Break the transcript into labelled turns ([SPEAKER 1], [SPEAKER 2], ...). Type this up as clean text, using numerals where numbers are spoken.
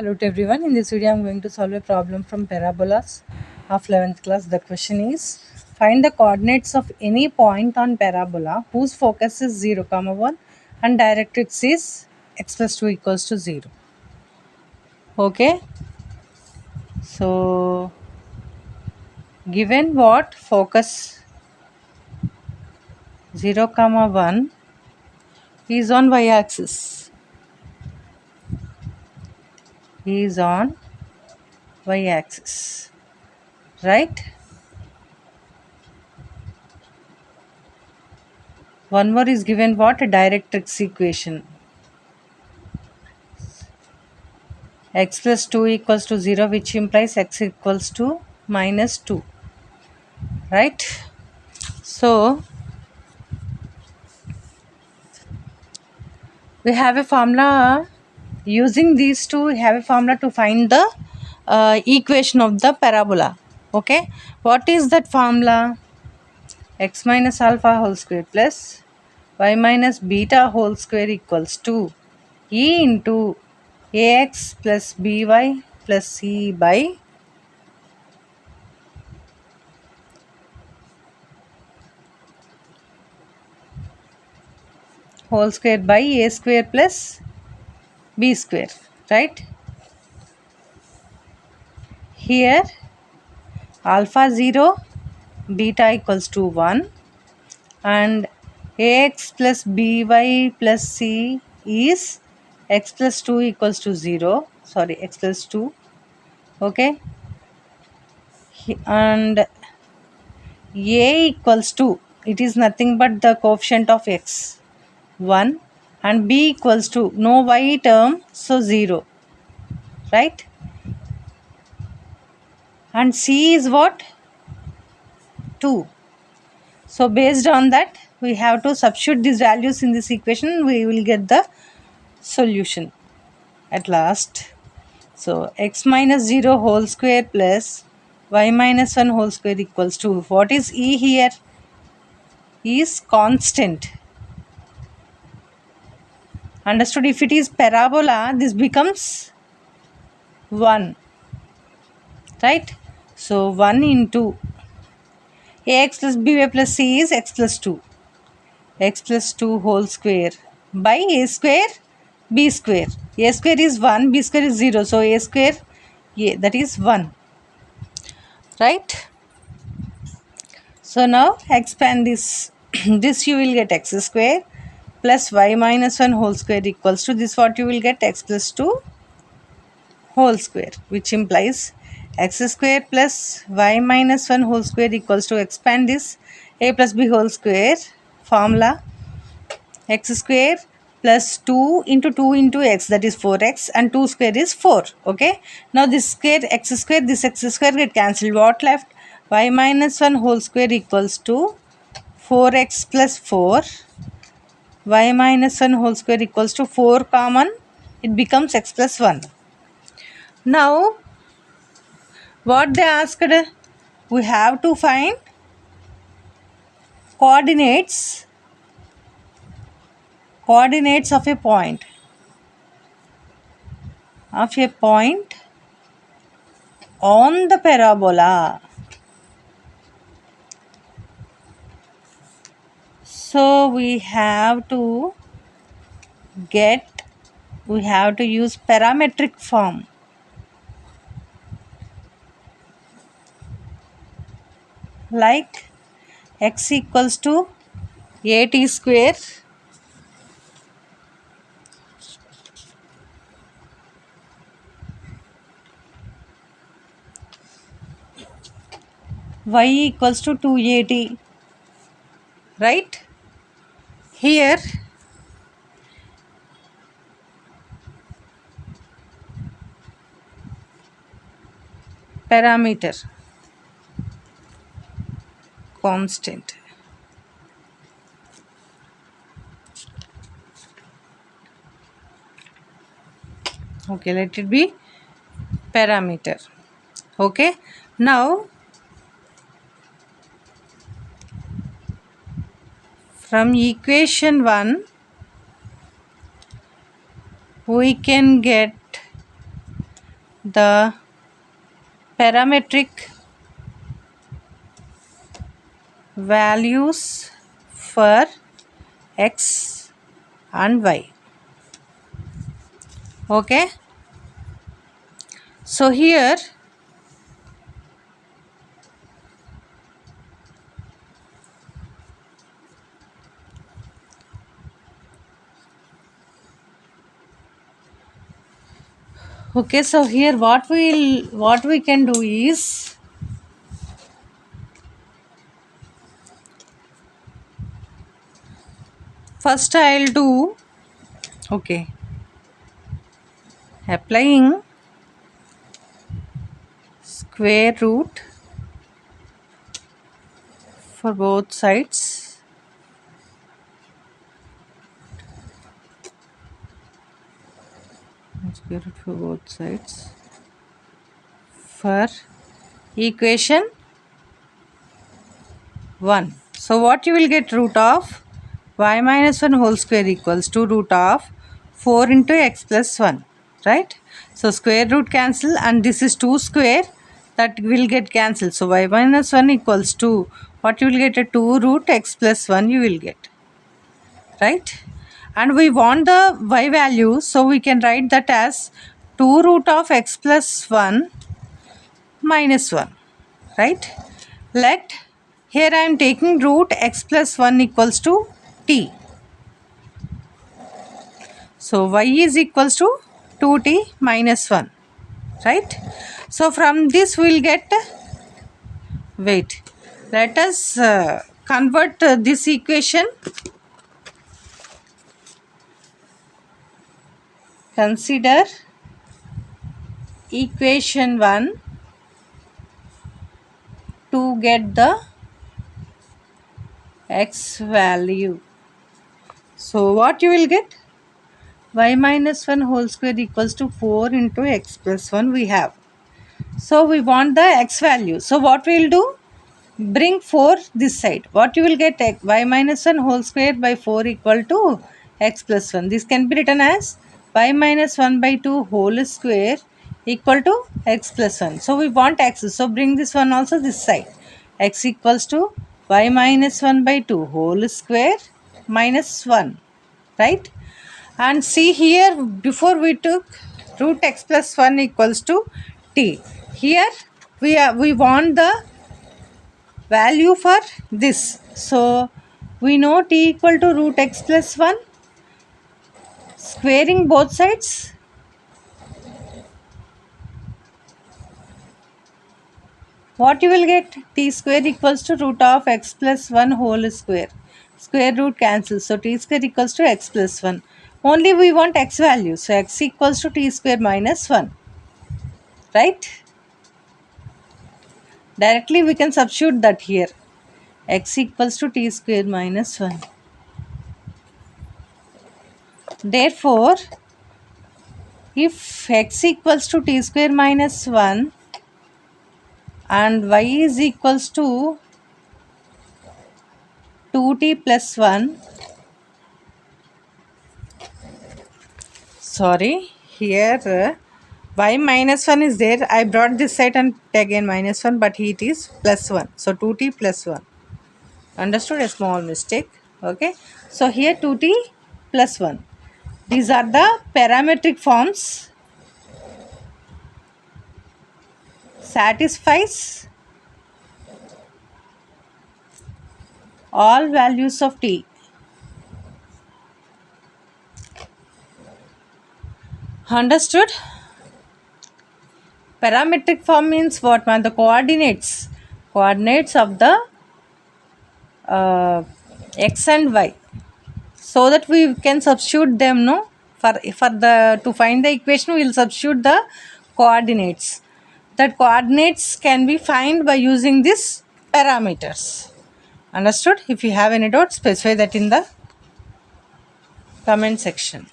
[SPEAKER 1] Hello to everyone. In this video, I'm going to solve a problem from parabolas of 11th class. The question is, find the coordinates of any point on parabola whose focus is 0, 1 and directrix is x plus 2 equals to 0. Okay. So, given what focus 0, 1 is on y-axis. Is on y-axis. Right? One more is given what? A directrix equation. X plus 2 equals to 0, which implies x equals to minus 2, right? So we have a formula. Using these two, we have a formula to find the equation of the parabola. Okay, what is that formula? X minus alpha whole square plus y minus beta whole square equals to e into ax plus by plus c by whole square by a square plus b square, right? Here alpha 0, beta equals to 1 and ax plus by plus c is x plus 2 equals to 0, sorry, x plus 2. Okay, and a equals to, it is nothing but the coefficient of x 1 and b equals to no y term, so 0, right? And c is what? 2. So based on that, we have to substitute these values in this equation. We will get the solution at last. So x minus 0 whole square plus y minus 1 whole square equals to, what is e here? E is constant. Understood? If it is parabola, this becomes 1, right? So 1 into ax plus by plus c is x plus 2. X plus 2 whole square by a square b square. A square is 1, b square is 0. So a square, a, that is 1. Right? So now expand this. This you will get x square plus y minus 1 whole square equals to this, what you will get? X plus 2 whole square, which implies x square plus y minus 1 whole square equals to, expand this, a plus b whole square formula, x square plus 2 into x, that is 4x, and 2 square is 4. Okay, now this square, x square, this x square get cancelled. What left? Y minus 1 whole square equals to 4x plus 4. Y minus 1 whole square equals to 4 common, it becomes x plus 1. Now what they asked, we have to find coordinates of a point on the parabola. So we have to use parametric form. Like x equals to at square y equals to 2at, right? Here parameter constant. Okay, let it be parameter. Okay, now from equation 1 we can get the parametric values for x and y. Okay, so here okay, so here what we can do is, first I'll do, okay, applying square root for both sides. Square root for both sides for equation 1. So what you will get, root of y minus 1 whole square equals to root of 4 into x plus 1, right? So square root cancel and this is 2 square, that will get cancelled. So y minus 1 equals to, what you will get, a 2 root x plus 1 you will get, right? And we want the y value, so we can write that as 2 root of x plus 1 minus 1, right? Let, here I am taking root x plus 1 equals to t. So y is equals to 2t minus 1, right? So from this we will get, wait, let us convert this equation. Consider equation 1 to get the x value. So what you will get? Y minus 1 whole square equals to 4 into x plus 1 we have. So we want the x value. So what we will do? Bring 4 this side. What you will get? Y minus 1 whole square by 4 equal to x plus 1. This can be written as y minus 1 by 2 whole square equal to x plus 1. So we want x. So bring this one also this side. X equals to y minus 1 by 2 whole square minus 1. Right? And see here, before we took root x plus 1 equals to t. Here we want the value for this. So we know t equal to root x plus 1. Squaring both sides, what you will get? T square equals to root of x plus 1 whole square. Square root cancels. So t square equals to x plus 1. Only we want x value. So x equals to t square minus 1. Right? Directly we can substitute that here. X equals to t square minus 1. Therefore, if x equals to t square minus 1 and y is equals to 2t plus 1, sorry, here y minus 1 is there. I brought this side and again minus 1, but it is plus 1. So 2t plus 1. Understood? A small mistake. Okay. So here 2t plus 1. These are the parametric forms. Satisfies all values of t. Understood? Parametric form means what, man? The coordinates of the x and y, so that we can substitute them, no? For the to find the equation, we will substitute the coordinates. That coordinates can be found by using these parameters. Understood? If you have any doubts, specify that in the comment section.